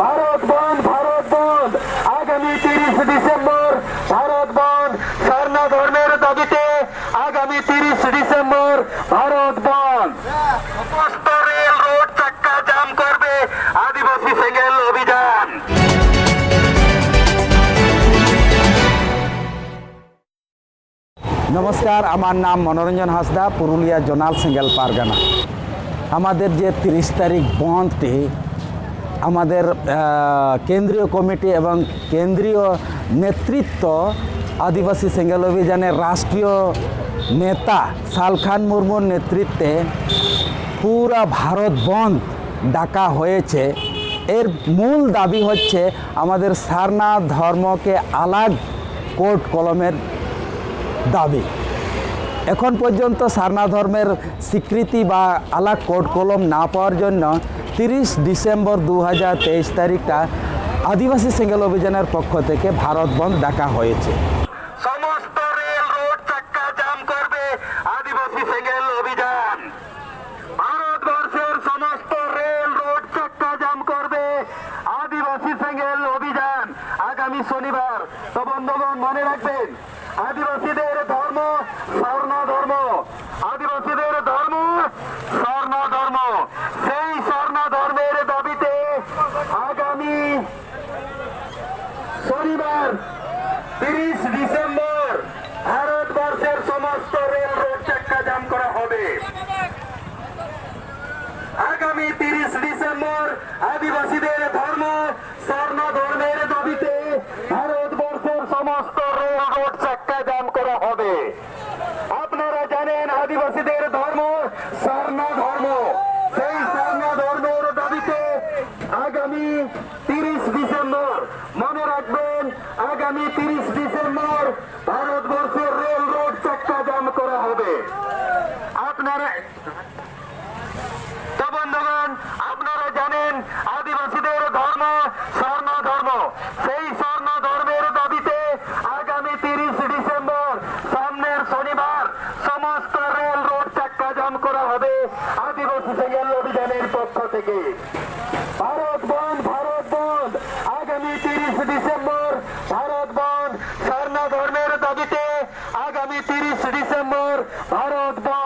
ভারত বন্ধ আগামী 30 ডিসেম্বর ভারত বন্ধ সারনা ধর্মের দাবিতে আগামী 30 ডিসেম্বর ভারত বন্ধ সমস্ত রেল রোড চাক্কা জাম করবে আদিবাসী সেঙ্গেল অভিযান। নমস্কার, আমার নাম মনোরঞ্জন হাসদা, পুরুলিয়া জোনাল সিঙ্গেল পারগানা। আমাদের যে 30 তারিখ বন্ধটি আমাদের কেন্দ্রীয় কমিটি এবং কেন্দ্রীয় নেতৃত্ব আদিবাসী সেঙ্গেল অভিযানের রাষ্ট্রীয় নেতা শালখান মুর্মুর নেতৃত্বে পুরা ভারত বন্ধ ডাকা হয়েছে। এর মূল দাবি হচ্ছে আমাদের সারনা ধর্মকে আলাগ কোর্ট কলমের দাবি। এখন পর্যন্ত সারনা ধর্মের স্বীকৃতি বা আলাগ কোর্ট কলম না পাওয়ার জন্য 30 ডিসেম্বর 2023 তারিখটা আদিবাসী সেঙ্গেল অভিযানের পক্ষ থেকে ভারত বন্ধ ডাকা হয়েছে। সমস্ত রেল রোড চাক্কা জাম করবে আদিবাসী সেঙ্গেল অভিযান। ভারতবর্ষের সমস্ত রেল রোড চাক্কা জাম করবে আদিবাসী সেঙ্গেল অভিযান আগামী শনিবার। তো বন্ধুগণ মনে রাখবেন, আদিবাসীদের ধর্ম স্বর্ণ ধর্ম, আদিবাসীদের ধর্ম স্বর্ণ ধর্ম। সেই স্বর্ণ ধর্মের দাবিতে আগামী শনিবার 30 ডিসেম্বর ভারতবর্ষের সমস্ত রেল রোড চাক্কা জাম করা হবে। আগামী 30 ডিসেম্বর আদিবাসীদের ধর্ম স্বর্ণ ধর্মের দাবিতে ভারতবর্ষের সমস্ত রেল রোড চাক্কা জাম করা হবে। আপনারা জানেন আদিবাসীদের ধর্ম স্বর্ণ ধর্ম। সেই স্বর্ণ ধর্মের দাবিতে আগামী 30 ডিসেম্বর, মনে রাখবেন, আগামী 30 ডিসেম্বর ভারতবর্ষের রেল রোড চাক্কা জাম করা হবে। আপনারা তো বন্ধুগণ আপনারা জানেন আদিবাসীদের ধর্ম স্বর্ণ ধর্ম। সেই স্বর্ণ ধর্মের দাবিতে আগামী 30 ডিসেম্বর সামনের শনিবার সমস্ত রেল রোড চাক্কা জাম করা হবে আদিবাসী সেঙ্গেল অভিযানের পক্ষ থেকে। ভারত বন্ধ আগামী 30 ডিসেম্বর ভারত বন্ধ স্বর্ণ ধর্মের দাবিতে আগামী 30 ডিসেম্বর ভারত বন্ধ।